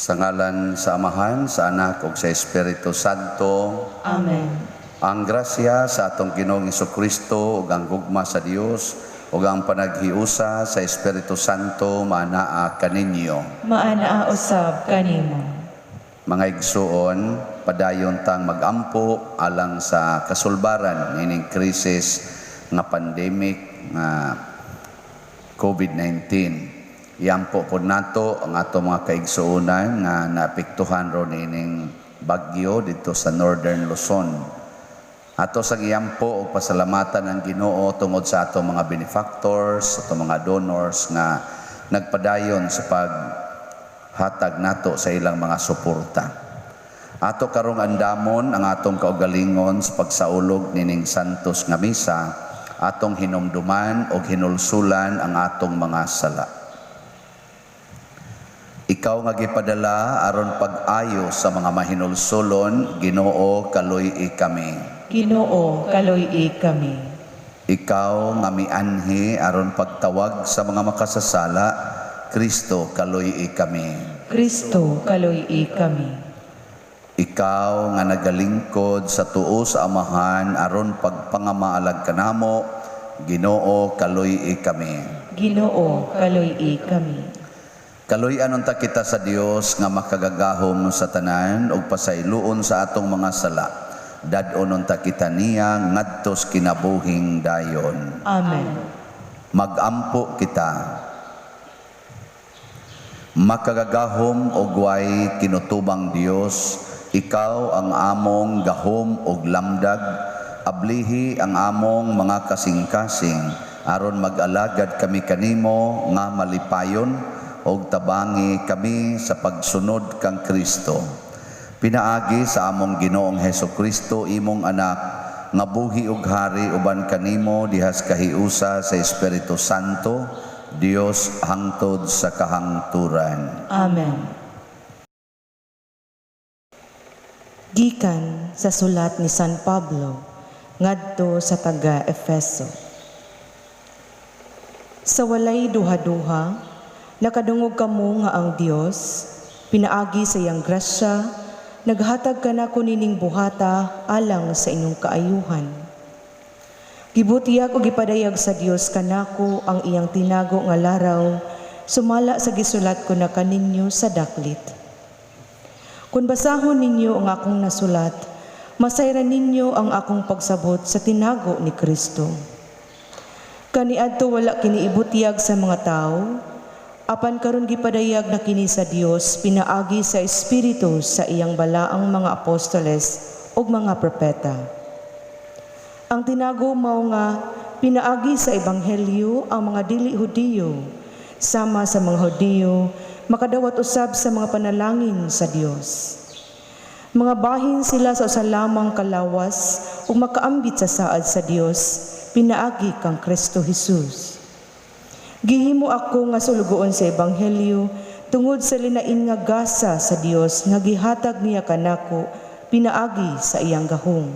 Sa ngalan sa Amahan, sa Anak, ug sa Espiritu Santo. Amen. Ang grasya sa atong Ginoong Hesukristo ug ang gugma sa Dios ug ang panaghiusa sa Espiritu Santo maanaa kaninyo. Maanaa usab kanimo. Mga igsuon, padayon tang magampo alang sa kasulbaran ining krisis nga pandemic nga COVID-19. Iampo po nato ang ato mga kaigsuunan nga naapektuhan ron ining bagyo dito sa Northern Luzon. Ato sa iyampo o pasalamatan ang Ginoo tungod sa ato mga benefactors, ato mga donors nga nagpadayon sa paghatag nato sa ilang mga suporta. Ato karong andamon ang atong kaugalingon sa pagsaulog nining santos nga misa, atong hinumduman o hinulsulan ang atong mga sala. Ikaw nga gipadala aron pag-ayo sa mga mahinulsulon, Ginoo kaluy-i kami. Ginoo kaluy-i kami. Ikaw nga mianhi aron pagtawag sa mga makasasala, Kristo kaluy-i kami. Kristo kaluy-i kami. Ikaw nga nagalingkod sa tuo sa Amahan aron pagpangamaalag kanamo, Ginoo kaluy-i kami. Ginoo kaluy-i kami. Kaluy-anon ta kita sa Dios nga makagagahom sa tanan ug pasayloon sa atong mga sala. Dad-onon ta kita niya ngadtos kinabuhing dayon. Amen. Magampo kita. Makagagahom og way kinutubang Dios, ikaw ang among gahom og lamdag, ablihi ang among mga kasing-kasing aron mag-alagad kami kanimo nga malipayon og tabangi kami sa pagsunod kang Kristo. Pinaagi sa among Ginoong Hesukristo imong anak nga buhi ug hari uban kanimo dihas kahiusa sa Espiritu Santo, Dios hangtod sa kahangturan. Amen. Gikan sa sulat ni San Pablo ngadto sa taga-Efeso. Sa walay duha-duha, nakadungog kamo nga ang Dios, pinaagi sa iyang grasya, naghatag ka na nining buhata alang sa inyong kaayuhan. Gibutiyag o gipadayag sa Dios kanako ang iyang tinago nga laraw, sumala sa gisulat ko na kaninyo sa daklit. Kung basahon ninyo ang akong nasulat, masayran ninyo ang akong pagsabot sa tinago ni Kristo. Kaniadto wala kiniibutiyag sa mga tao, apan karon gipadayag na kini sa Dios, pinaagi sa Espiritu sa iyang balaang mga apostoles ug mga propeta. Ang tinago mao nga pinaagi sa Ebanghelyo ang mga dili Hudiyo, sama sa mga Hudiyo, makadawat usab sa mga panalangin sa Dios. Mga bahin sila sa usa lamang kalawas ug makaambit sa saad sa Dios, pinaagi kang Kristo Jesus. Gihimo ako nga sulugoon sa Ebanghelyo tungod sa linain nga gasa sa Dios nga gihatag niya kanako pinaagi sa iyang gahom.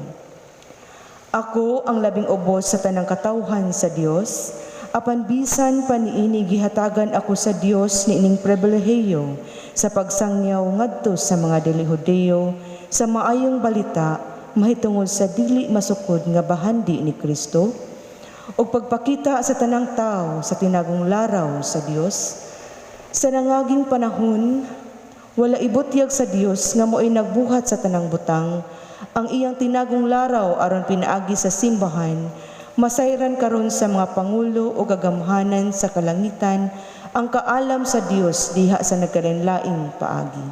Ako ang labing ubos sa tanang katawhan sa Dios, apan bisan pa niini gihatagan ako sa Dios niining pribilehiyo sa pagsangyaw ngadto sa mga dili Hudiyo sa maayong balita mahitungod sa dili masukod nga bahandi ni Kristo o pagpakita sa tanang tao sa tinagong laraw sa Dios. Sa nangaging panahon, wala ibutyag sa Dios nga mo'y nagbuhat sa tanang butang, ang iyang tinagong laraw aron pinaagi sa simbahan, masayran karon sa mga pangulo o gagamhanan sa kalangitan, ang kaalam sa Dios diha sa nagkalinlaing paagi.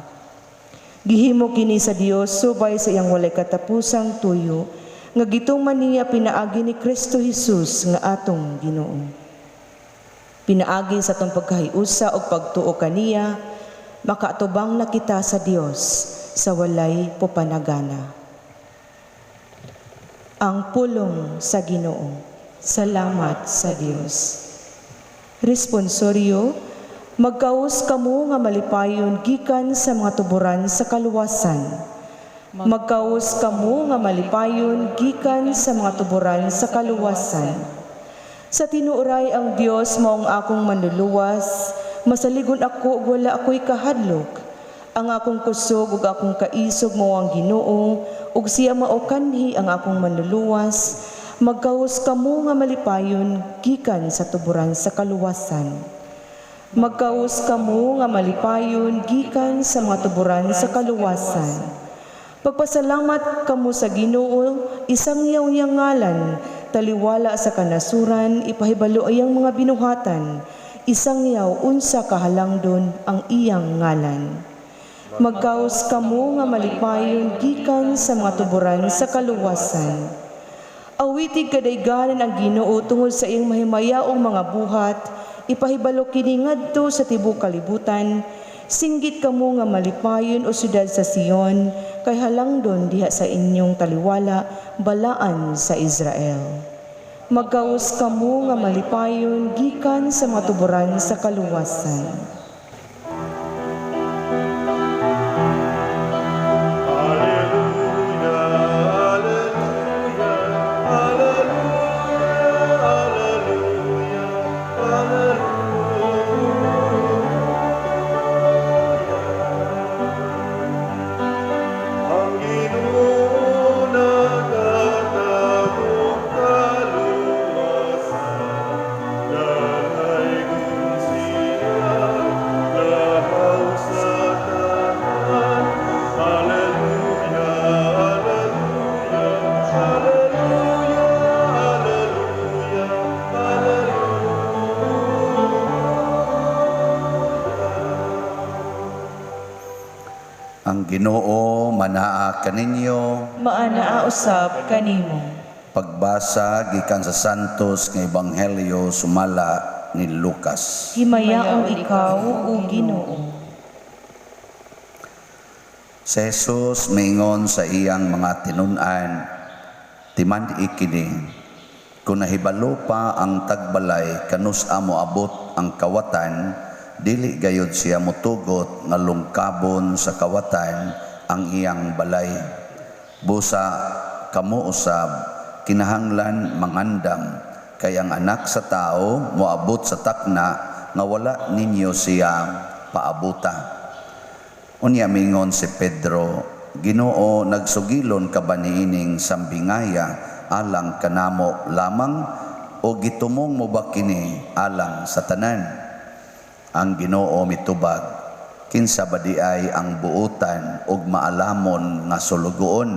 Gihimo kini sa Dios subay sa iyang walay katapusang tuyo, nga gituman niya pinaagi ni Kristo Jesus nga atong Ginoo. Pinaagi sa atong pagkahiusa o pagtuo kaniya, makaatubang na kita sa Dios sa walay pupanagana. Ang pulong sa Ginoo. Salamat sa Dios. Responsoryo, magkaus kamo nga malipayon gikan sa mga tuburan sa kaluwasan. Magkaus kamo nga malipayon gikan sa mga tuburan sa kaluwasan. Sa tinuoray ang Dios maong akong manluluwas, masaligon ako ug wala ako'y kahadlok. Ang akong kusog ug akong kaisog mao ang Ginoo, ug siya mao kanhi ang akong manluluwas. Magkaus kamo nga malipayon gikan sa tuburan sa kaluwasan. Magkaus kamo nga malipayon gikan sa mga tuburan sa kaluwasan. Pagpasalamat kamo sa Ginoo, isang yaw niyang ngalan, taliwala sa kanasuran, ipahibalo iyang mga binuhatan, isang yaw unsa kahalangdon ang iyang ngalan. Magkaus kamo nga malipayon gikan sa mga tuburan sa kaluwasan. Awitig kadayganan ang Ginoo tungod sa iyang mahimayaong mga buhat, ipahibalo kini ngadto sa tibuok kalibutan. Singgit kamo nga malipayon o siyudad sa Sion, kay halangdon diha sa inyong taliwala, balaan sa Israel. Magkaus kamo nga malipayon gikan sa mga tuburan sa kaluwasan. Ang Ginoo manaa kaninyo. Maanaa usab kanimo. Pagbasa gikan sa Santos nga Ebanghelyo sumala ni Lucas. Himayaong ikaw o Ginoo. Si Jesus mingon sa iyang mga tinun-an, "Timan ikini, kung nahibalo pa ang tagbalay kanus amo abot ang kawatan, dili gayud siya motugot nga lungkabon sa kawatan ang iyang balay. Busa kamo usab kinahanglan mangandam, kay ang anak sa tao moabot sa takna nga wala ninyo siya paabuta." Unya mingon si Pedro, "Ginoo, nagsugilon ka ba niining sambingaya alang kanamo lamang, o gitumong mo ba kini alang sa tanan?" Ang Ginoo mitubag, "Kinsa ba di ay ang buutan ug maalamon nga sulugoon?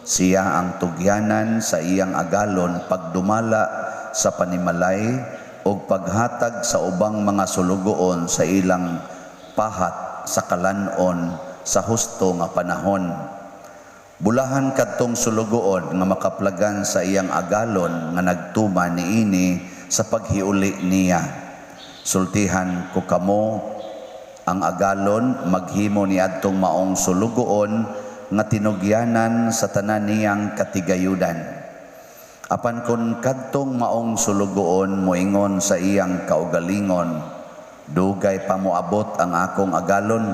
Siya ang tugyanan sa iyang agalon pagdumala sa panimalay ug paghatag sa ubang mga sulugoon sa ilang pahat sa kalanon sa husto nga panahon. Bulahan kadtong sulugoon nga makaplagan sa iyang agalon nga nagtuman niini sa paghiuli niya. Sultihan ko kamo, ang agalon maghimo niadtong maong sulugoon nga tinugyanan sa tanan niyang katigayudan. Apan kun kadtong maong sulugoon moingon sa iyang kaugalingon, dugay pa moabot ang akong agalon,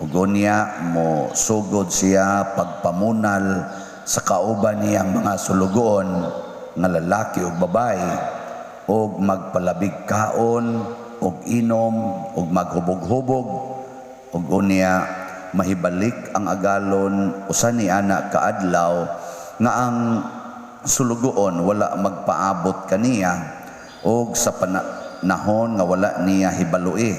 ugonya mo sugod siya pagpamunal sa kauban niyang mga sulugoon nga lalaki ug babae, ug magpalabig kaon ug inom ug maghubog-hubog, ug unya mahibalik ang agalon usa ni ana kaadlaw nga ang sulugoon wala magpaabot kaniya, ug sa panahon nga wala niya hibalui.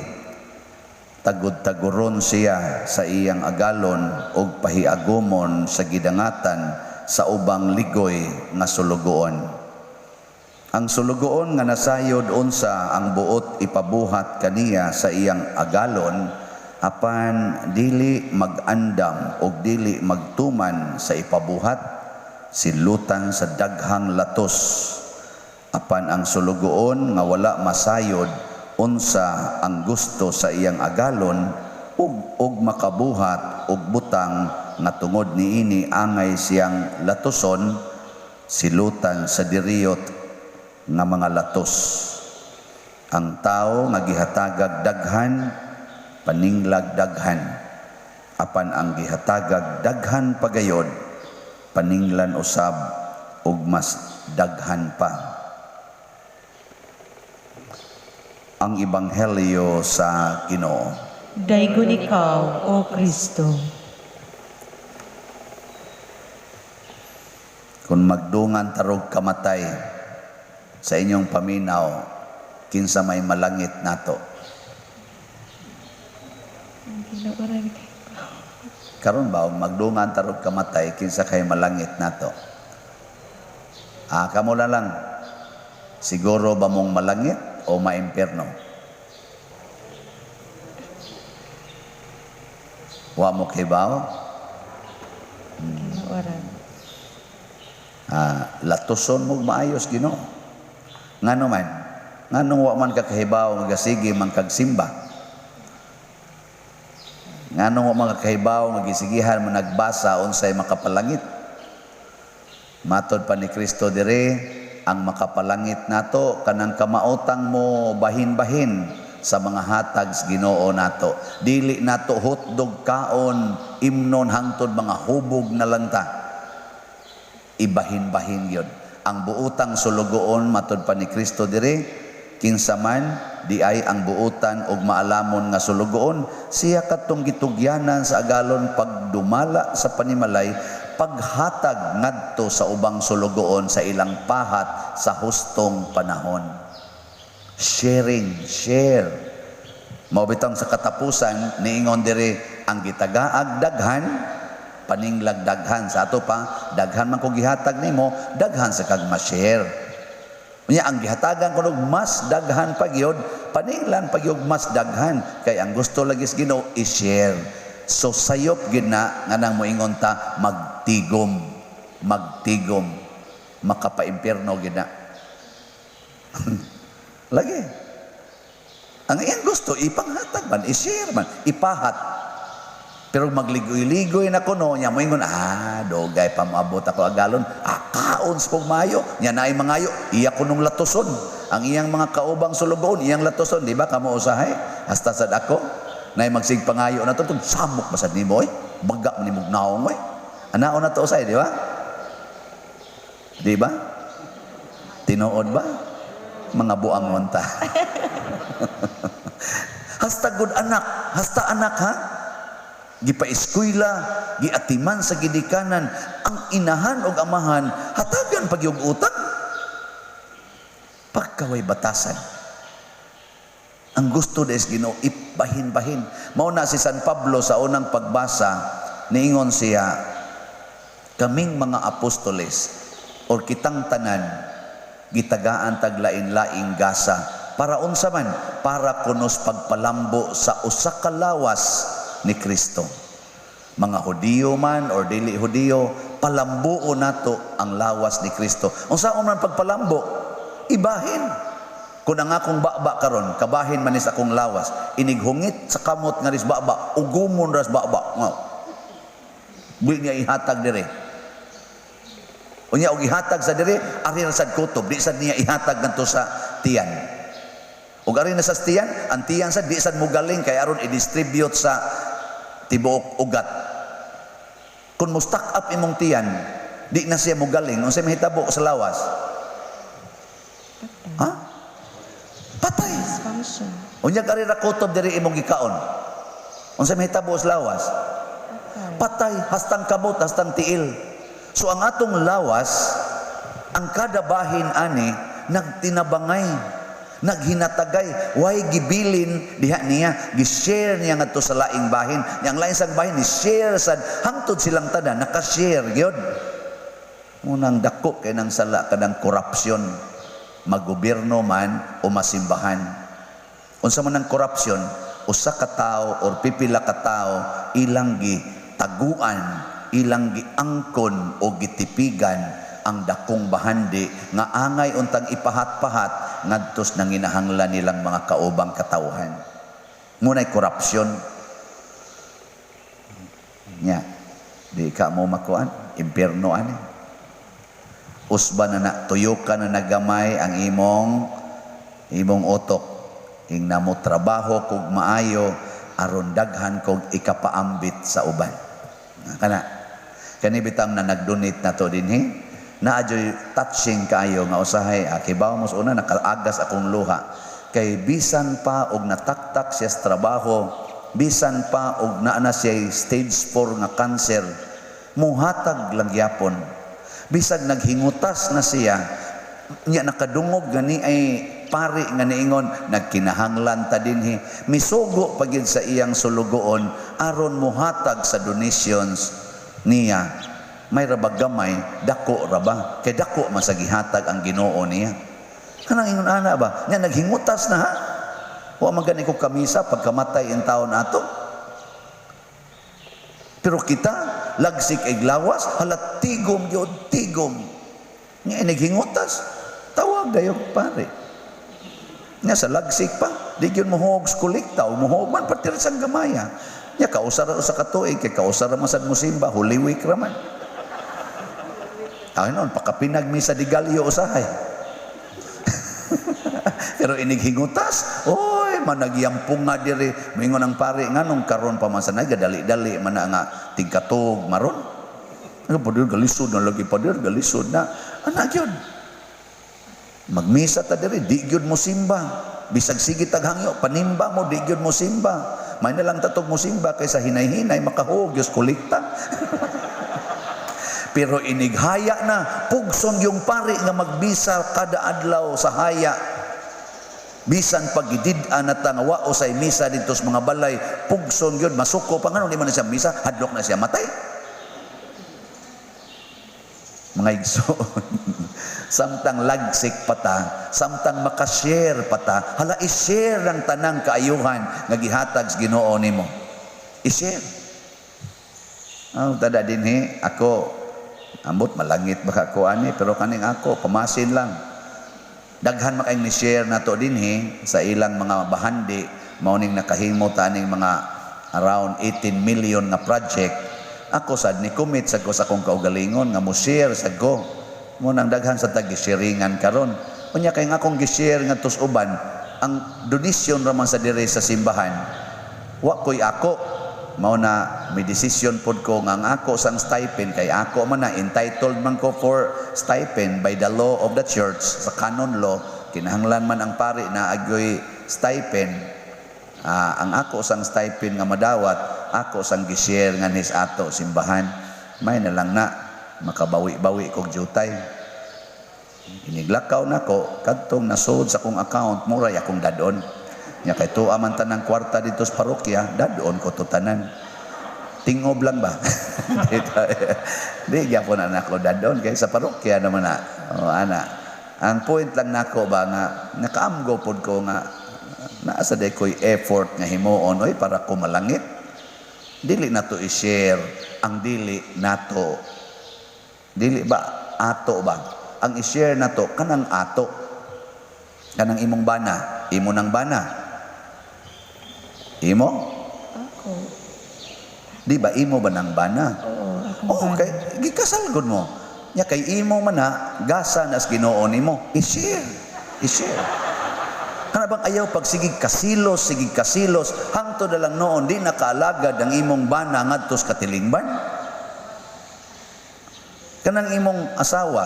Tagud-taguron siya sa iyang agalon ug pahiagumon sa gidangatan sa ubang ligoy nga sulugoon. Ang sulugoon nga nasayod unsa ang buot ipabuhat kaniya sa iyang agalon, apan dili mag-andam ug dili magtuman sa ipabuhat, silutan sa daghang latos. Apan ang sulugoon nga wala masayod unsa ang gusto sa iyang agalon ug makabuhat ug butang nga tungod niini angay siyang latoson, silutan sa diriyot nga mga latos. Ang tao nga gihatagag daghan, paninglag daghan. Apan ang gihatagag daghan pagayod, paninglan usab ug mas daghan pa. Ang Ebanghelyo sa Ginoo. Daygon ikaw, O Kristo. Kung magdungan tarog kamatay sa inyong paminaw, kinsa may malangit nato. Karon ba, magdungan tarog kamatay, kinsa kay malangit nato. Kamo na lang, siguro ba mong malangit o maimpyerno? Wa mo kay bao? Latuson mo maayos Ginoo. Ngano man? Nganong wa man ka kahibaw magasige man kag simba? Nganong wa man ka kahibaw magisigihan man nagbasa unsay makapalangit? Matod pa ni Kristo dire, ang makapalangit nato kanang kamautang mo bahin-bahin sa mga hatag sa Ginoo nato. Dili nato hotdog kaon, imnon hangtod mga hubog na lang ta. Ibahin-bahin yun. Ang buutang sulugoon matod pa ni Kristo dire, kinsa man di ay ang buutan og maalamon nga sulugoon, siya katong gitugyanan sa agalon pagdumala sa panimalay, paghatag ngadto sa ubang sulugoon sa ilang pahat sa hustong panahon. Sharing, share. Mao bitang sa katapusan niingon dire ang gitagaag daghan paninglag daghan sa ato pa daghan man kog gihatag nimo daghan sa kag ma-share. Unya ang gihatagan kuno mas daghan pa gyud paninglan pa gyud mas daghan kay ang gusto lagi sa Ginoo i-share. So sayop gyud na nga nang moingon ta magtigom makapaimpyerno gyud na. Lagi. Ang iyang gusto, ipanghatag man, i-share man, ipahat. Pero magligoy-ligoy na kuno, niya mo ingon, dogay pa maabot ako agalon, kaon sa pagmayo, niya na ay mangayo, iya kunong latuson. Ang iyang mga kaubang sulugoon, iyang latuson, di ba, kamo usahay? Hasta sad ako, na magsig pangayo na ito, samok masad ni mo, baga man ni mugnaong, anaon na ito usay, di ba? Di ba? Tinuod ba? Mga buangon ta. Hasta good anak, hasta anak ha? Gipa-eskwela, giatiman sa gidikanan, ang inahan o amahan, hatagan pag yung utang. Pagkaway batasan. Ang gusto des Ginoo ibahin-bahin. Mao na si San Pablo sa unang pagbasa, niingon siya, kaming mga apostoles, or kitang tanan, gitagaan taglain-laing gasa para unsa man para kunos pagpalambo sa usa ka lawas ni Kristo. Mga Hudiyo man or dili Hudiyo, palambuo nato ang lawas ni Kristo. Unsaon man pagpalambo? Ibahin. Kung ang akong baba karon, kabahin man is akong lawas, inighungit sa kamot nga ris baba, ugumon ras baba. Buhi niya ihatag dire. Unya og ihatag sa dire, ari na sad kutob, di sad niya ihatag ngadto sa tiyan. Ug ari na sa tiyan, ang tiyan sad di sad mugaling kay aron i-distribute sa tibuok ugat. Kung mo stock up imong tiyan, di na siya mugaling, unsay mahitabo sa lawas? Patay. Unya ari ra kutob diri imong gikaon. Unsay mahitabo sa lawas? Patay, hastang kabot, hastang tiil. So ang atong lawas, ang kada bahin ani nagtinabangay, naghinatagay, way gibilin diha niya, gi-share niya ngadto sa laing bahin. Yang lain sang bahin ni share sad hangtod silang tanan naka-share gyud. Munang dako kay nang sala kadang korupsyon, maggobyerno man o masimbahan. Unsa man ang korupsyon, usa ka tawo or pipila ka tawo ilang gi taguan, ilang giangkon o gitipigan ang dakong bahandi nga angay untang ipahat-pahat ngadtos nang ginahanglan nilang mga kaubang katawhan. Munay korupsyon. Nya, di ka mo makuan, impyerno ani. Usba na tuyo ka na nagamay ang imong utok. Ingna mo trabaho kog maayo aron daghan kog ikapaambit sa uban. Kana kani bitang na nag-donate na to dinhi, naadyoy touching kaayo nga usahay akibaw mos una nakaagas akong luha kay bisan pa og nataktak siya sa trabaho bisan pa og naa na siya stage 4 nga cancer, muhatag lang gyapon. Bisag naghingutas na siya, nya nakadungog gani ay pari nga niingon, nagkinahanglan ta dinhi, misugo pagid sa iyang sulugoon aron muhatag sa donations niya. May rabag gamay, dako raba, kay dako man sa gihatag ang Ginoo niya. Kanang ingon ana ba, nya naghingutas na ha. Wa man gani ko kamisa pagkamatay in taon ato. Pero kita lagsik ig lawas, hala tigom gyud tigom. Nya naghingutas, tawag dayon pare. Nya sa lagsik pa, di gyud mohog kolekta o mohog man patir sa gamaya. Nya kausara sa katuig kay kausara masad musimba, Holy Week raman. Ay non pakapinag misa di galyo usahay. Pero inighingutas, oy, managyampong nga diri. Mingon ang pare, nga nung karon pa man sanay, gadali-dali, man nga tigkatog, maron. Ano pa dir, galisod na lagi pa dir, galisod na. Anak yun. Magmisa ta diri, di gyud mo simba. Bisag sige taghangyo, panimba mo, di gyud mo simba. May nalang tatog mo simba, kaysa hinay-hinay, makahog, Diyos kulikta. Pero inighaya na, pugson yung pare nga magbisa kada adlaw sa haya. Bisan pagidid-an na tangawa o sa misa dito sa mga balay, pugson yun, masuko pa nga, hindi man na siya misa, hadlok na siya matay. Mga igsoon, samtang lagsik pata, samtang makashare pata, hala ishare ang tanang kaayuhan nga gihatag sa Ginoo nimo. Ishare. Tada dinhi, ako, ambot malangit baka ko ani, pero kaning ako, pamasin lang. Daghan makaing ni-share na to dinhi sa ilang mga bahandi, mauning nakahimo taning mga around 18 million na project. Ako sad ni commit sa ko sa kong kaugalingon nga mo share sa ko. Mo nang daghan sa tagi-sharingan karon. Unya kay nga akong gi-share ngadto sa uban, ang donation raman sa dire sa simbahan. Wa koy ako. Mao na may decision pod ko nga ang ako sang stipend kay ako man na entitled man ko for stipend by the law of the church, sa canon law kinahanglan man ang pari na agoy stipend. Ang ako sang stipend nga madawat, ako sang gi-share nga nis ato simbahan, may na lang na makabawi-bawi kog jutay. Iniglakaw nako kadtong nasud sa kong account, muray akong dadon. Nya kay tuwa man tanang kwarta dito sa parokya, dadon ko to tanan. Tingob lang ba? Di gyapon na nako dadon kay sa parokya naman na. Ana. Ang point lang nako ba nga nakaamgo pod ko nga naasa day koy effort nga himuon oy para ko malangit. Dili nato i-share ang dili nato. Dili ba ato ba? Ang i-share nato kanang ato. Kanang imong bana, imo nang bana. Imo? Ako. Di ba imo ba nang bana? Oo, akong Okay, gikasal gud mo. Nya kay imo man na gasa nas Ginoo nimo. I-share. I-share. Kana bang ayaw pag sigig kasilos hangtod na lang noon di nakaalagad ang imong bana ngadto sa katilingban. Kanang imong asawa,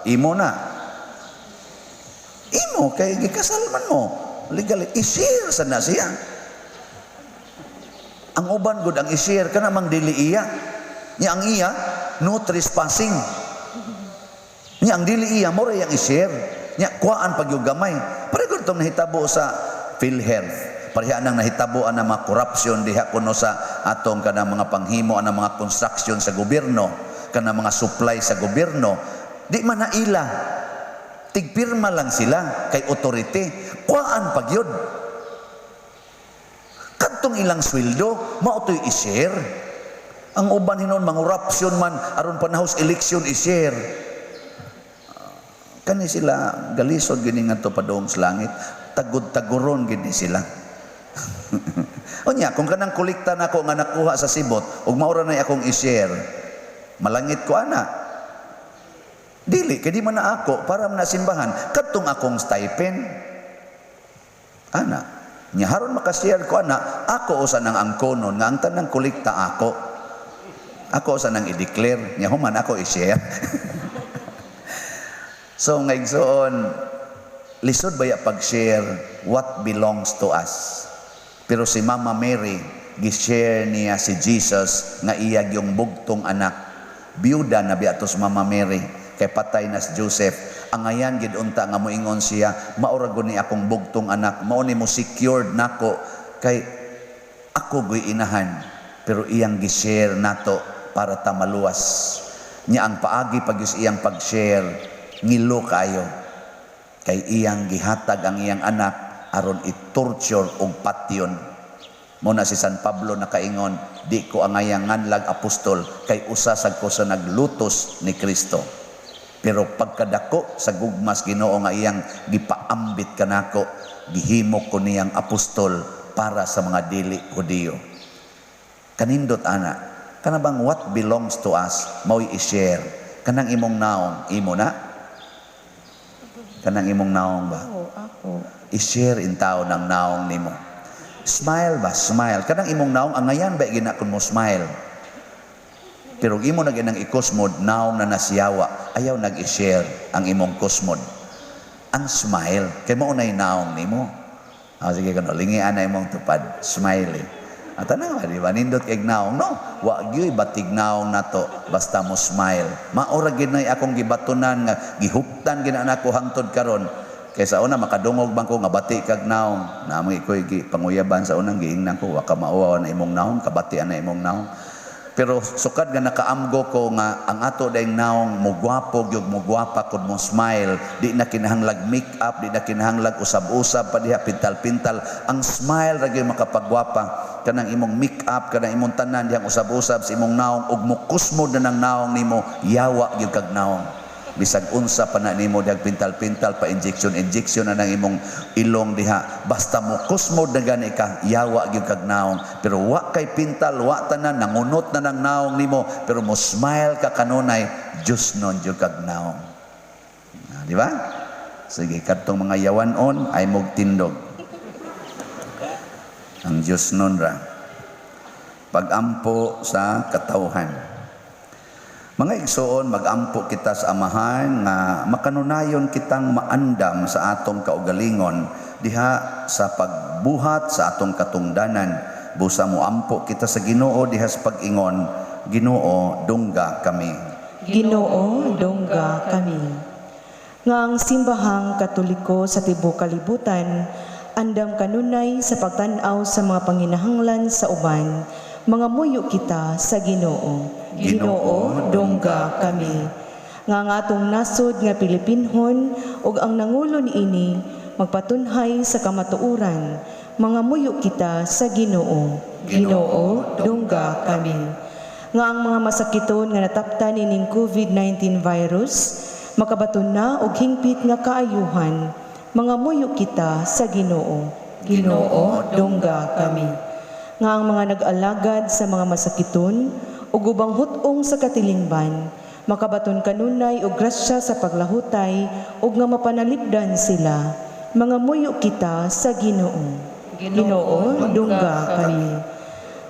imo na. Imo kay gikasal man mo. Legal i-share sa na siya. Ang uban gud ang i-share kana mang dili iya. Nya ang iya no trespassing. Nya ang dili iya mo ray ang i-share. Nya kuan pag yung gamay. Pare gud tong nahitabo sa PhilHealth. Pareha nang nahitabo ang mga corruption diha kuno sa atong kanang mga panghimo ang mga construction sa gobyerno, kanang mga supply sa gobyerno. Di man na ila. Tigpirma lang sila kay authority. Kuan pag yun. Kadtong ilang sweldo, mao to'y i-share. Ang uban hinon mangurapsyon man aron panahos eleksyon i-share. Kani sila galisod gini ngadto padung sa langit, tagud-taguron gini sila. Unya kung kanang kolekta nako nga nakuha sa sibot ug maura na akong i-share, malangit ko ana. Dili kay di man na ako para na simbahan kadtong akong stipend. Ana nya haron makashare ko ana, ako usa nang angkonon nga ang tanang kolekta ako. Ako usa nang i-declare nya human ako i-share. So ngaigsoon lisod baya pag-share what belongs to us. Pero si Mama Mary gishare niya si Jesus nga iyag yung bugtong anak. Biyuda na biatos Mama Mary, kay patay na si Joseph. Ang ayan gid unta nga moingon siya, mauragon ni akong bugtong anak, mao ni mo secured nako kay ako goy inahan, pero iyang gishare nato para ta maluwas. Nya ang paagi pagyus iyang pag-share ngilo kayo kay iyang gihatag ang iyang anak aron i-torture og patyon. Muna si San Pablo nakaingon, di ko ang iyang nganlag apostol kay usa sad ko sa naglutos ni Kristo. Pero pagkadako sa gugmas Ginoo nga iyang gipaambit kanako, gihimo ko niyang apostol para sa mga dili Hudiyo. Kanindot ana, kanabang what belongs to us mao i-share. Kanang imong naong imo na? Kanang imong naong ba? Ako. I-share in tao ng naong nimo. Smile ba? Smile. Kanang imong naong angayan ba ginakon mo smile? Pero imo na ginang i-kusmod, naong na nasiyawa, ayaw nag-i-share ang imong kusmod. Ang smile, kay mo unay naong nimo. Sige kano, lingian na imong tupad, smile. At ano, di ba? Nindot kay naong, no? Wa gyud batig naong nato, basta mo smile. Maura gid na akong gibatunan nga gihuptan gid na ako hangtod karon. Kaysa una makadungog bang ko nga bati kag naong, namoy koy panguyaban sa unang giingnan ko wa ka mauwa na imong naong, kabatian na imong naong. Pero sukad nga nakaamgo ko nga ang ato daing naong mugwapo gyud mugwapa kun mo smile, di na kinahanglag make up, di na kinahanglag usab-usab pa diha pintal-pintal. Ang smile ra gyud makapagwapa. Kanang imong make up, kanang imong tanan dihang usab-usab sa imong naong ug mukusmod na ng naong nimo, yawa gyud kag naong. Bisag unsa pa na nimo dag pintal-pintal pa injection na ng imong ilong diha, basta mo kusmod na gani ka, yawa gyud kag naong. Pero wa kay pintal, wa tanan nangunot na ng naong nimo, pero mo smile ka kanunay, Diyos nun gyud kag naong. Di ba? Sige, kadtong mga yawanon ay mogtindog. Ang Diyos nun ra. Pagampo sa katawhan. Mga igsoon, magampo kita sa amahan nga makanunayon kitang maandam sa atong kaugalingon diha sa pagbuhat sa atong katungdanan. Busa mo ampo kita sa Ginoo diha sa pag-ingon, Ginoo, dungga kami. Ginoo, dongga kami. Nga ang simbahang Katoliko sa tibuok kalibutan, andam kanunay sa pagtan-aw sa mga panginahanglan sa uban, mga muyo kita sa Ginoo. Ginoo, dongga kami. Nga ang atong nasod nga Pilipinhon ug ang nangulo niini magpatunhay sa kamatuoran, mga muyo kita sa Ginoo. Ginoo, dongga kami. Nga ang mga masakiton nga nataptan ining COVID-19 virus makabaton na og hingpit nga kaayuhan, mga muyo kita sa Ginoo. Ginoo, dongga kami. Nga ang mga nag-alagad sa mga masakiton ug ubang hut-ong sa katilingban, makabaton kanunay og grasya sa paglahutay ug nga mapanalipdan sila, mga muyo kita sa Ginoo. Ginoo, dungga kami.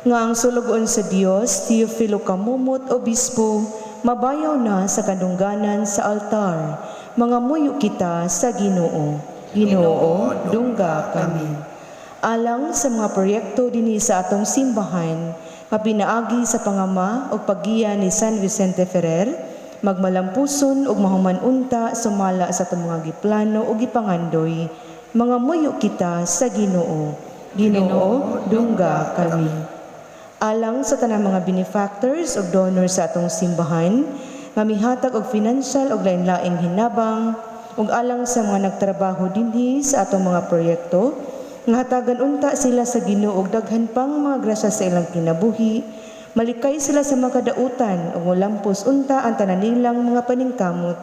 Nga ang sulugon sa Dios, Teofilo Kamumot, Obispo, mabayaw na sa kadungganan sa altar, mga muyo kita sa Ginoo. Ginoo, dungga kami. Alang sa mga proyekto dinhi sa atong simbahan, mapinaagi sa pangama o paggiya ni San Vicente Ferrer, magmalampuson ug mahuman unta sumala sa itong mga giplano o gipangandoy, mga muyo kita sa Ginoo. Ginoo, dungga kami. Alang sa tanang mga benefactors o donors sa atong simbahan, mamihatag og financial og lain-laing hinabang, ug alang sa mga nagtrabaho dinhi sa atong mga proyekto, nga hatagan unta sila sa Ginoo og daghan pang mga grasya sa ilang kinabuhi, malikay sila sa mga kadautan ug molampos unta ang tanan nilang mga paningkamot,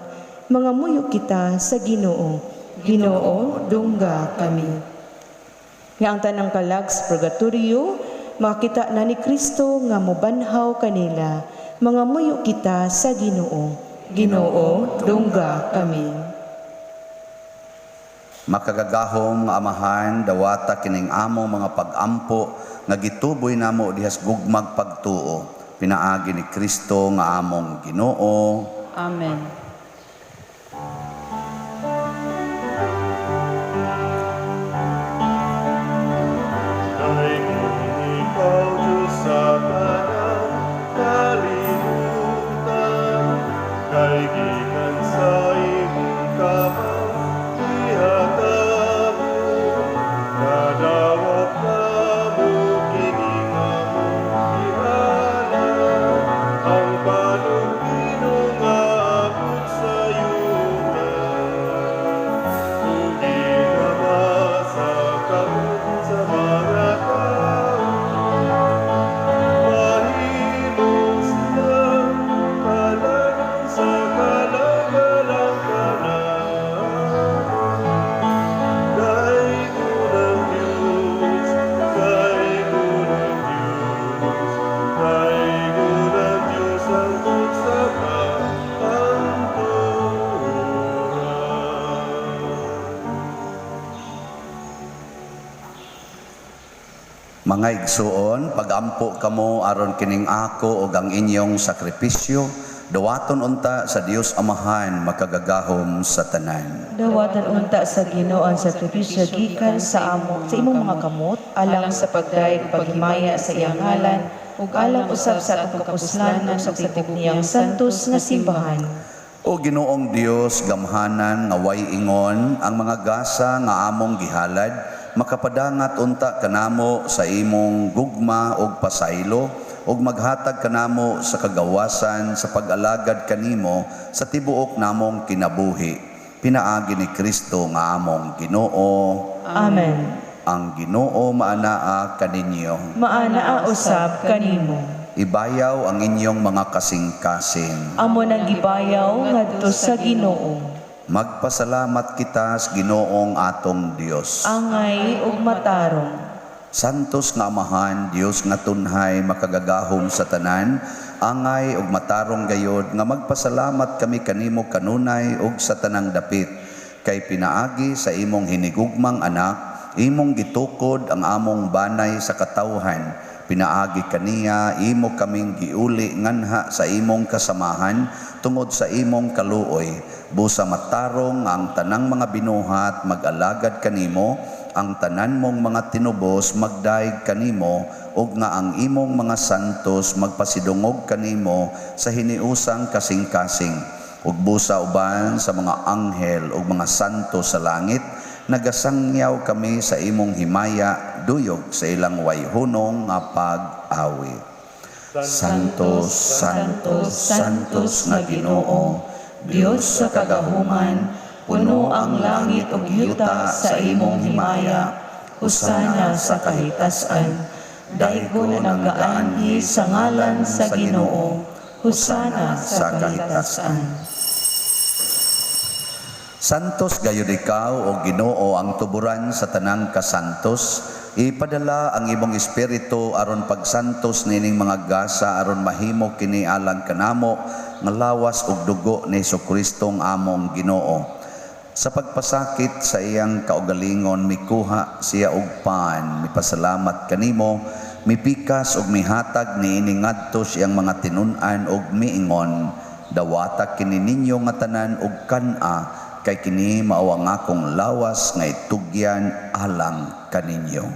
mga muyo kita sa Ginoo. Ginoo, dungga kami. Nga ang tanang kalag sa purgatorio, makita na ni Kristo nga mobanhaw kanila, mga muyo kita sa Ginoo. Ginoo, dungga kami. Makagagahom nga amahan, dawata kining among mga pag-ampo nga gituboy namo dihas gugmag pagtuo. Pinaagi ni Kristo nga among Ginoo. Amen. Dahil kung ikaw Ngan sa imong kamay ihatabo, kadawat kamo kining among gihala, ang panugino nga abot sa yuta. Udi nga masakabot sa mga tao, mahimo sila kalang sa kalagalang kanan. Kaigunang Diyos, kaigunang Diyos, kaigunang Diyos ang magsaka ang turan. Mga igsuon, pagampo kamo aron kining ako ug ang inyong sakripisyo, dawaton unta sa Dios Amahan makagagahom sa tanan. Dawatan unta sa Ginoo ang sakripisyo gikan sa imong mga kamot alang sa pagdayeg paghimaya sa iyang ngalan ug alang usab sa atong kapuslanan sa tibok niyang santos nga simbahan. O Ginoong Dios, gamhanan nga way ingon ang mga gasa nga among gihalad, makapadangat unta kanamo sa imong gugma ug pasaylo, ug maghatag kanamo sa kagawasan sa pag-alagad kanimo sa tibuok namong kinabuhi. Pinaagi ni Kristo nga among Ginoo. Amen. Ang Ginoo maanaa kaninyo. Maanaa usab kanimo. Ibayaw ang inyong mga kasing-kasing. Amo nang gibayaw ngadto sa Ginoo. Magpasalamat kita sa Ginoong atong Dios. Angay ug matarong. Santos nga Amahan, Dios nga tunhay makagagahom sa tanan, angay ug matarong gayod nga magpasalamat kami kanimo kanunay ug sa tanang dapit. Kay pinaagi sa imong hinigugmang anak, imong gitukod ang among banay sa katawhan. Pinaagi kaniya, imo kaming giuli nganha sa imong kasamahan tungod sa imong kaluoy. Busa matarong ang tanang mga binuhat mag-alagad kanimo, ang tanan mong mga tinubos magdaig kanimo, ug nga ang imong mga santos magpasidungog kanimo sa hiniusang kasing-kasing. Ug busa uban sa mga anghel ug mga santos sa langit, nagasangyaw kami sa imong himaya, duyog sa ilang wayhunong nga pag-awit. Santos, Santos, Santos nga Ginoo, Dios sa kagahuman, puno ang langit ug yuta sa imong himaya. Husana sa kahitasan, daygon ang gaanhi sa ngalan sa Ginoo. Husana sa kahitasan. Santos gayud ikaw o Ginoo ang tuburan sa tanang kasantos. Ipadala ang imong espiritu aron pagsantos nining mga gasa aron mahimo kini alang kanamo nga lawas ug dugo ni Jesucristo ang among Ginoo. Sa pagpasakit sa iyang kaugalingon mikuha siya og pan, mipasalamat kanimo, mipikas ug mihatag niini ngadto siyang mga tinun-an ug miingon, dawata kini ninyo nga tanan ug kan-a, kay kini mao ang akong lawas nga itugyan alang kaninyo.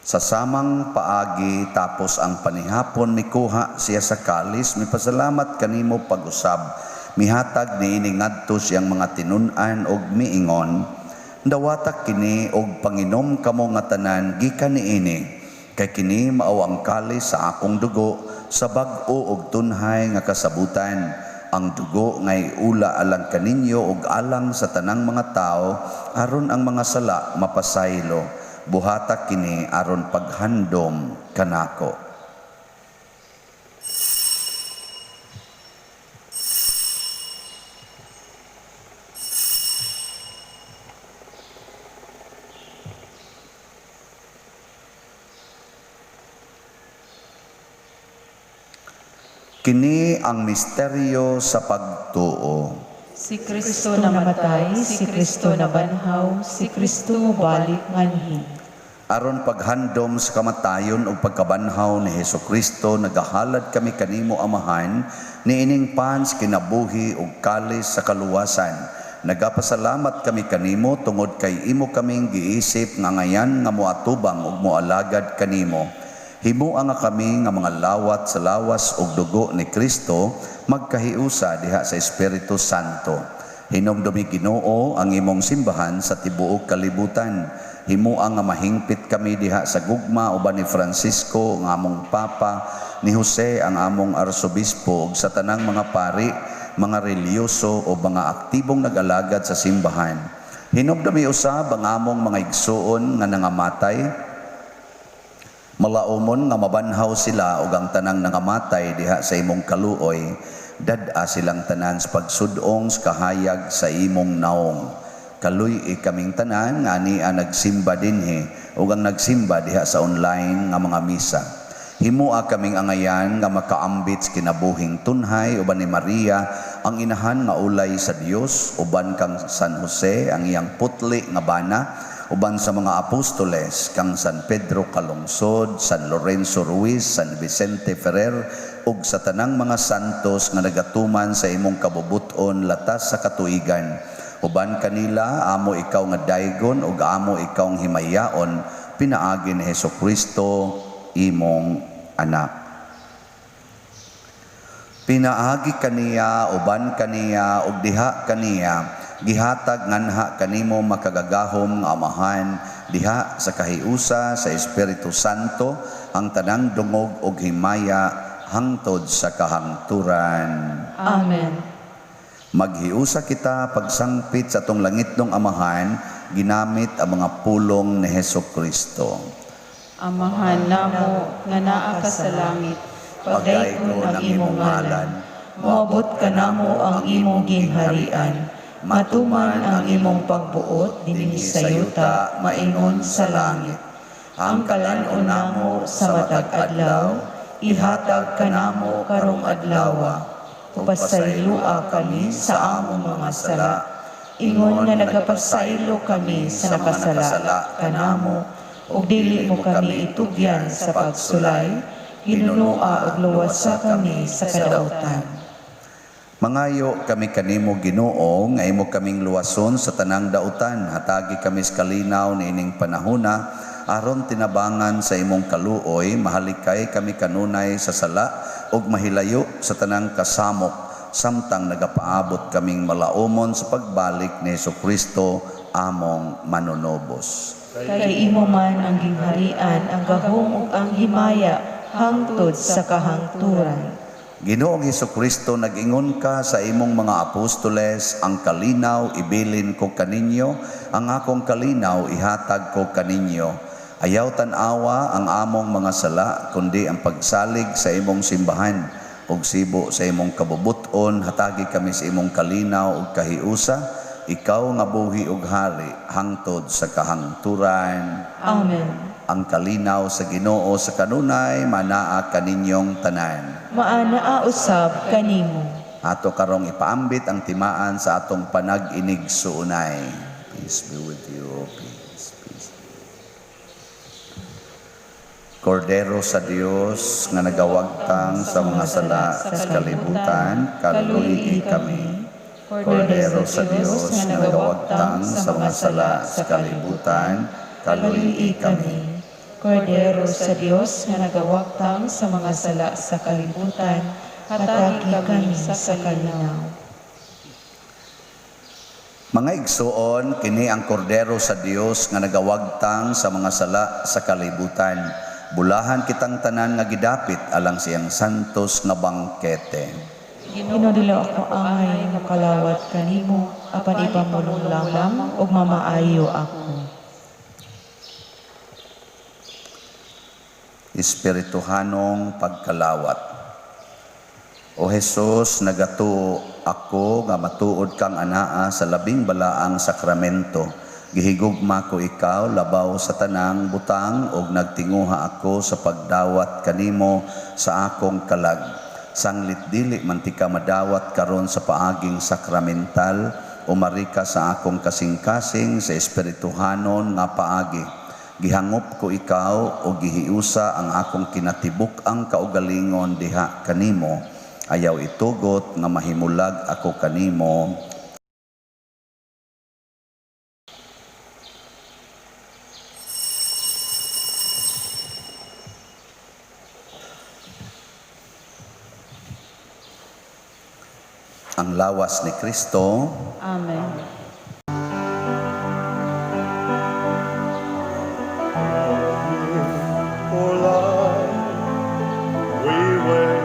Sa samang paagi tapos ang panihapon mikuha siya sa kalis, mipasalamat kanimo pag-usab, mihatag niini ngadto siyang mga tinun-an og miingon, dawatak kini og panginom kamo nga tanan gikan niini, kay kini mao ang kalis sa akong dugo sa bag-o og tunhay nga kasabutan. Ang dugo ngay ula alang kaninyo og alang sa tanang mga tao aron ang mga sala mapasaylo. Buhatak kini aron paghandom kanako. Kini ang misteryo sa pagtuo. Si Kristo namatay, si Kristo nabanhaw, si Kristo mubalik nganhi. Aron paghandom sa kamatayon o pagkabanhaw ni Hesukristo, nagahalad kami kanimo amahan, niining pans kinabuhi o kalis sa kaluwasan. Nagapasalamat kami kanimo tungod kay imo kaming giisip nga ngayan nga moatubang ug moalagad kanimo. Himuha nga kami nga mga lawat sa lawas ug dugo ni Kristo magkahiusa diha sa Espiritu Santo. Hinumdumi Ginoo ang imong simbahan sa tibuok kalibutan. Himuha nga mahingpit kami diha sa gugma uban ni Francisco nga among Papa, ni Jose ang among Arsobispo ug sa tanang mga pari, mga reliyoso o mga aktibong nag-alagad sa simbahan. Hinumdumi usab ang among mga igsuon nga nangamatay, malaumon nga mabanhaw sila ug ang tanang nangamatay diha sa imong kaluoy, dad-a silang tanan sa pagsudong sa kahayag sa imong naong. Kaluy kaming tanan nga ania nagsimba dinhi ug ang nagsimba diha sa online nga mga misa. Himuha kaming angayan nga makaambit sa kinabuhing tunhay uban ni Maria ang inahan nga ulay sa Dios, uban kang San Jose ang iyang putli nga bana, uban sa mga apostoles kang San Pedro Calungsod, San Lorenzo Ruiz, San Vicente Ferrer ug sa tanang mga santos nga nagatuman sa imong kabubuton latas sa katuigan. Uban kanila amo ikaw nga daygon ug amo ikaw nga himayaon, pinaagi ni Hesukristo imong anak. Pinaagi kaniya, uban kaniya ug diha kaniya, gihatag nganha kanimo makagagahom nga amahan diha sa kahiusa sa Espiritu Santo ang tanang dungog ug himaya hangtod sa kahangturan. Amen. Maghiusa kita pagsangpit sa atong langitnong amahan ginamit ang mga pulong ni Hesukristo. Amahan namo nga naa ka sa langit, Pagdaygon ang imong ngalan, moabot ka namo ang imong gingharian, matuman ang imong pagbuot dinhi sa yuta maingon sa langit. Ang kalan-on namo sa matag adlaw, ihatag ka namo karong adlawa. Upasayloa kami sa among mga sala, ingon nga nagapasaylo kami sa nakasala kanamo, ug dili mo kami itugyan sa pagsulay, ginunua ug luwasa kami sa kadautan. Mangayo kami kanimo Ginoo nga imo kaming luwason sa tanang dautan, hatagi kami sa kalinaw niining panahona, aron tinabangan sa imong kaluoy, mahalikay kami kanunay sa sala ug mahilayo sa tanang kasamok, samtang nagapaabot kaming malaumon sa pagbalik ni Hesukristo among manunobos. Kay imo man ang gingharian, ang gahom ug ang himaya hangtod sa kahangturan. Ginoong Hesukristo, nag-ingon ka sa imong mga apostoles, ang kalinaw ibilin ko kaninyo, ang akong kalinaw ihatag ko kaninyo. Ayaw tan-awa ang among mga sala, kundi ang pagsalig sa imong simbahan, ug sibo sa imong kabubuton, hatagi kami sa imong kalinaw ug kahiusa, ikaw nga buhi ug hari, hangtod sa kahangturan. Amen. Ang kalinaw sa Ginoo sa kanunay, manaa kaninyong tanan. Maanaa usab kanimo. Ato karong ipaambit ang timaan sa atong panag-inig suunay. Peace be with you. Peace, peace. Kordero sa Dios nga nagawagtang sa mga sala sa kalibutan, kaluhi kami. Kordero sa Dios nga nagawagtang sa mga sala sa kalibutan, kaluhi kami. Kordero sa Dios nga nagawagtang sa mga sala sa kalibutan, hatagi kami sa kalinaw. Mga igsuon, kini ang kordero sa Dios nga nagawagtang sa mga sala sa kalibutan. Bulahan kitang tanan nga gidapit alang siyang santos nga bangkete. Ginodilo ako angay makalawat kanimo, apan ipamulong lamang ug mamaayo ako. Espirituhanong pagkalawat. O Jesus, nagatuo ako nga matuod kang anaa sa labing balaang sakramento. Gihigugma ko ikaw labaw sa tanang butang ug nagtinguha ako sa pagdawat kanimo sa akong kalag. Sanglit dili man ti ka madawat karon sa paaging sakramental, umari ka sa akong kasing-kasing sa espirituhanon nga paagi. Gihangop ko ikaw o gihiusa ang akong kinatibuk ang kaugalingon diha kanimo. Ayaw itugot nga mahimulag ako kanimo. Ang lawas ni Kristo. Amen. For life, we wait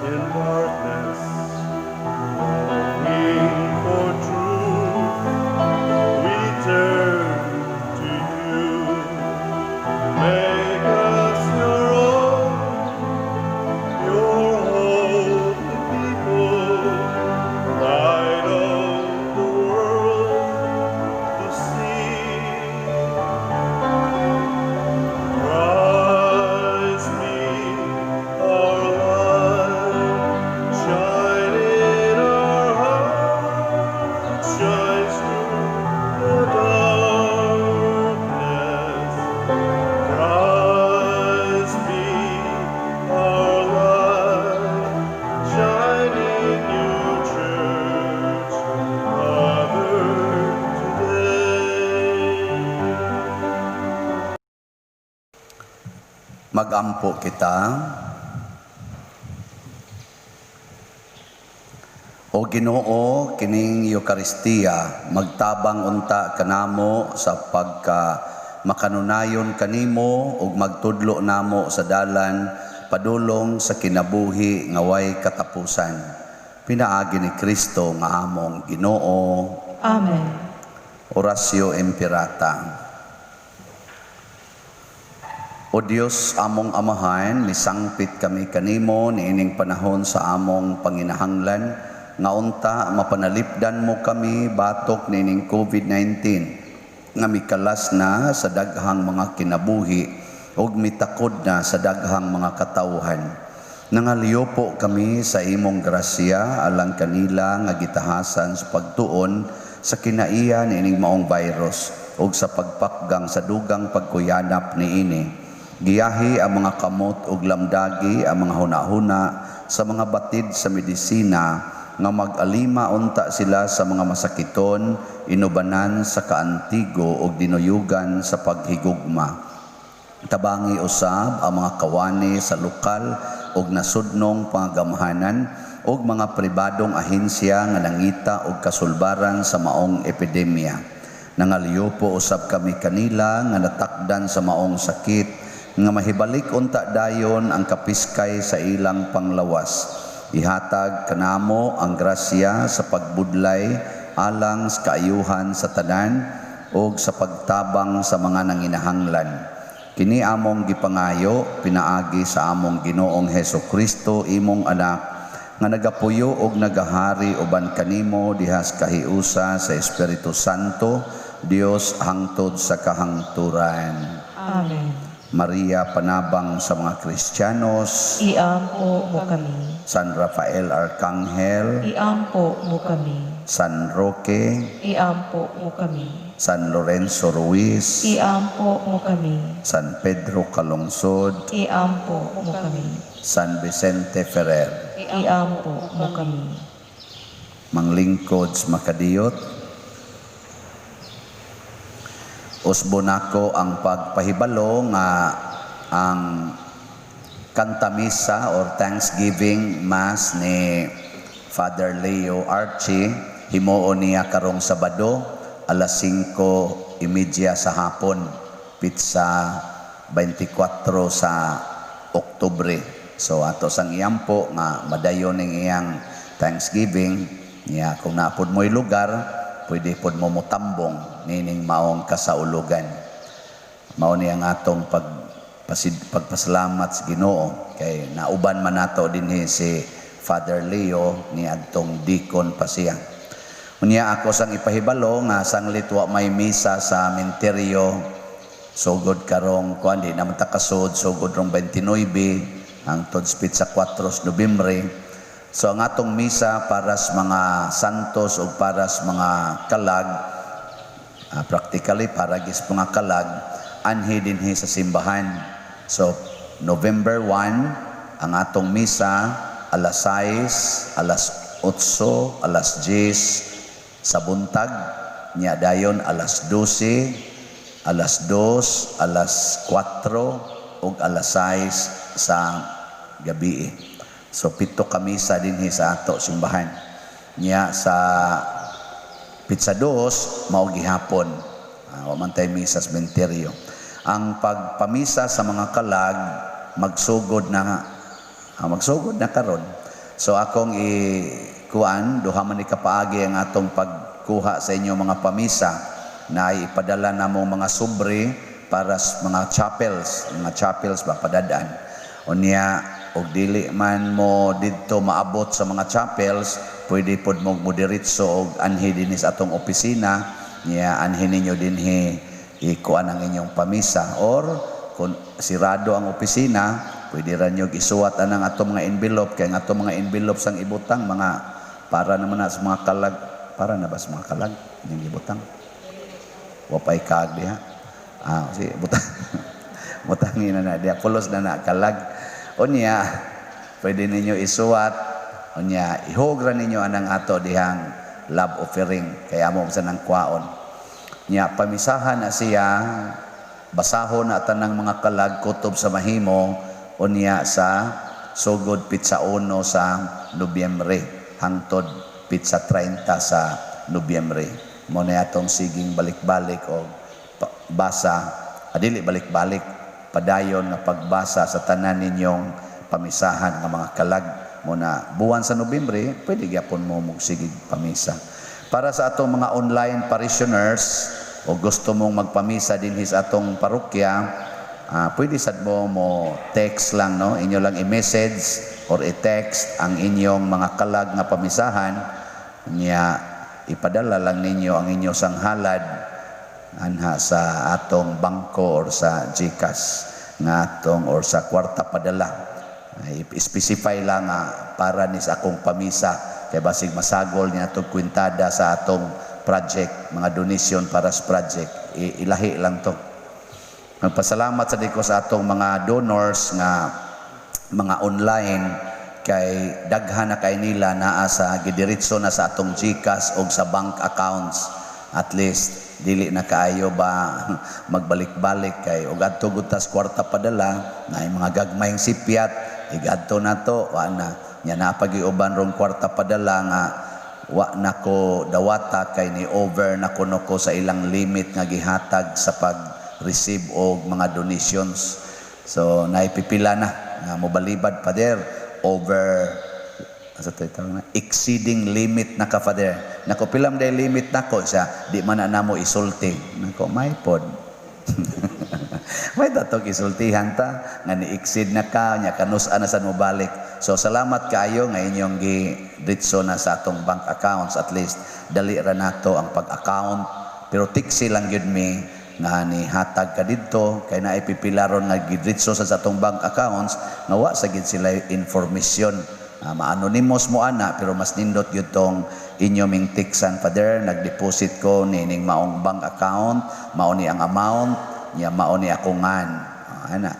in darkness, longing for truth. We turn to you. Make us your own, your holy people, light of the world, the sea. Christ be our light, shine in our hearts, shine through the darkness. Christ be our light, shine in your church, gathered today. Magampo kita. O Ginoo, kining Eucharistia, magtabang unta kanamo sa pagka makanunayon kanimo ug magtudlo namo sa dalan padulong sa kinabuhi nga way katapusan. Pinaagi ni Kristo nga among Ginoo. Amen. Orasio Imperata. O Dios among amahan, misangpit kami kanimo niining panahon sa among panginahanglan, nga unta mapanalipdan mo kami batok niining COVID-19, nga mikalas na sa daghang mga kinabuhi, ug mitakod na sa daghang mga katawhan. Nangaliyo po kami sa imong grasya, alang kanila nga gitahasan sa pagtuon sa kinaiya niining maong virus, ug sa pagpakgang sa dugang pagkuyanap niini. Giyahi ang mga kamot ug lamdagi ang mga hunahuna sa mga batid sa medisina nga mag-alima unta sila sa mga masakiton, inubanan sa kaantigo ug dinuyugan sa paghigugma. Tabangi usab ang mga kawani sa lokal ug nasudnong pangagamhanan ug mga pribadong ahensya nga nangita og kasulbaran sa maong epidemya. Nangaliyo po usab kami kanila nga natakdan sa maong sakit, nga mahibalik unta dayon ang kapiskay sa ilang panglawas. Ihatag kanamo ang grasya sa pagbudlay alang sa kaayuhan sa tanan ug sa pagtabang sa mga nanginahanglan. Kini among gipangayo pinaagi sa among Ginoong Hesukristo imong anak, nga nagapuyo ug nagahari uban kanimo diha sa kahiusa sa Espiritu Santo, Dios hangtod sa kahangturan. Amen. Maria, panabang sa mga Kristiyanos. Iampo mo kami. San Rafael Arcangel, Iampo mo kami. San Roque, Iampo mo kami. San Lorenzo Ruiz, Iampo mo kami. San Pedro Calungsod, Iampo mo kami. San Vicente Ferrer. Iampo mo kami. Manglingkod sa makadiyot, usbo nako ang pagpahibalo nga ang kantamisa or Thanksgiving Mass ni Father Leo Archie himuon niya karong Sabado alas 5:30 sa hapon, pitsa 24 sa Oktubre. So ato sang iyampo nga madayon ning iyang Thanksgiving niya, kung napod mo'y lugar pwede pod mo mutambong nining maong kasaulugan. Mao ni ang atong pagpasalamat sa Ginoo kay nauban man nato dinhi si Father Leo ni adtong deacon pa siya. Unya ako sang ipahibalo nga sanglit wa may misa sa menteryo sugod karong kuan di naman ta kasud sugod rong 29 hangtod sa 4 Nobyembre. So ang atong misa para sa mga santos o para sa mga kalag, practically para gis mga kalag, anhi dinhi sa simbahan. So November 1 ang atong misa alas 6, alas 8, alas 10 sa buntag, nya dayon alas 12, alas 2, alas 4 ug alas 6 sa gabi. So pito ka misa dinhi sa ato simbahan. Nya sa Pitsa 2 mao gihapon. Wa man tay misa sa sementeryo. Ang pagpamisa sa mga kalag magsugod na karon. So akong ikuan duha man ni kapaagi ang atong pagkuha sa inyo mga pamisa na ipadala namo mga sobre para sa mga chapels ba padadaan. Unya og dili man mo didto maabot sa mga chapels, pwede pod mo diretso og anhi dinhi sa atong opisina, niya anhi ninyo dinhi ikuan ang inyong pamisa, or kung sirado ang opisina, pwede ra nyo isuwat anang atong mga envelope, kay ang atong mga envelope sang ibutang mga para naman na sa mga kalag, para na ba sa mga kalag yung ibutang wapay kag diha si butang butangin na diha pulos na kalag. Unya pwede ninyo isuwat, unya ihogra ninyo anang ato dihang love offering kaya mo sa nang kwaon. Nya pamisahan na siya, basahon na tanang mga kalag kutob sa mahimo, unya sa sugod Pitsa 1 sa Nobyembre hangtod Pitsa 30 sa Nobyembre. Mo na atong siging balik-balik o basa, adili balik-balik, padayon nga pagbasa sa tanan ninyong pamisahan nga mga kalag. Mo na buwan sa Nobyembre, pwede gyapon mo sigig pamisa. Para sa atong mga online parishioners o gusto mong magpamisa dinhi sa atong parokya, pwede sad mo text lang, no? Inyo lang i-message or i-text ang inyong mga kalag nga pamisahan, niya ipadala lang ninyo ang inyong sanghalad anha sa atong bangko or sa GCash nga atong or sa kwarta padala. I-specify lang para ni sa akong pamisa kay basig masagol niya itong kwintada sa atong project, mga donation para sa project. Ilahi lang to. Magpasalamat sa diko sa atong mga donors nga mga online, kay daghan na kay nila naa sa gidiretso na sa atong GCash o sa bank accounts. At least dili na kaayo ba magbalik-balik kay og adto gud tas kwarta padala na mga gagmayng sipyat igadto na to wa na nya napagiuban rong kwarta padala nga wa nako dawata kay ni over na kuno ko sa ilang limit nga gihatag sa pag-receive og mga donations. So naipipila na nga mobalibad pa der over exceeding limit na ka father. Nako pilam day limit nako siya, di man na mo isulti. Nako may pod. May datok isultihan ta nga ni-exceed na ka nya kanus-an na sa mobalik. So salamat kaayo nga inyong gi-ditso na sa atong bank accounts, at least dali ra nato ang pag-account. Pero tiksi lang gyud mi nga ni hatag ka didto kay naay pipilaron nga gidritso sa atong bank accounts nga wa sa gid sila information. Ma-anonymous mo ana pero mas nindot yun tong inyo ming tiksan father, nag-deposit ko nining maong bank account, mao ni ang amount niya, mao ni akong ana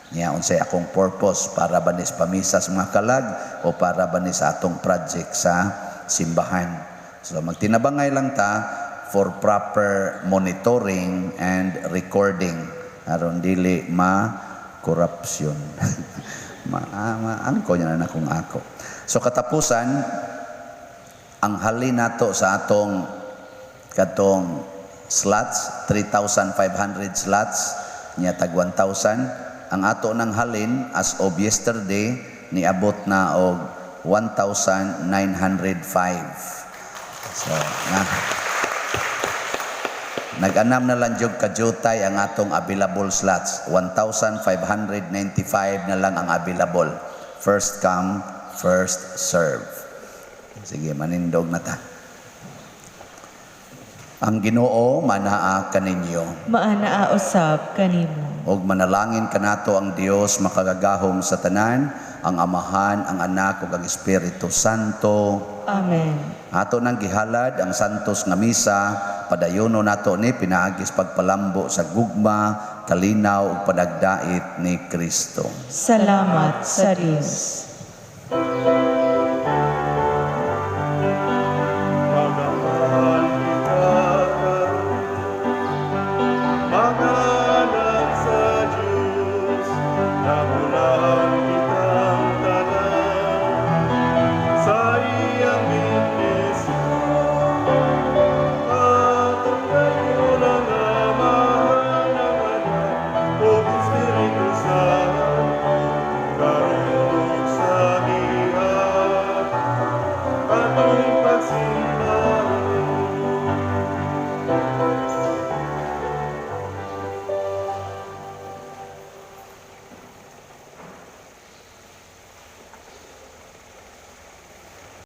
niya unsay akong purpose, para ba ni sa pamisa sa mga kalag o para ba ni sa atong project sa simbahan. So magtinabangay lang ta for proper monitoring and recording aron dili ma-corruption. Ano ko yan na kung ako. So katapusan, ang halin nato sa atong katong slots, 3,500 slots, niya tag 1,000. Ang ato ng halin as of yesterday, niabot na og 1,905. So, nag-anam na lang jud kajutay ang atong available slots. 1,595 na lang ang available. First come, first serve. Sige, manindog na ta. Ang Ginoo manaa kaninyo. Maanaa usab kanimo. Og manalangin kanato ang Dios makagagahom sa tanan, ang Amahan, ang Anak ug ang Espiritu Santo. Amen. Ato nang gihalad ang santos nga misa, padayono nato ni pinaagis pagpalambo sa gugma kalinaw ug padagdait ni Kristo. Salamat sa Dios.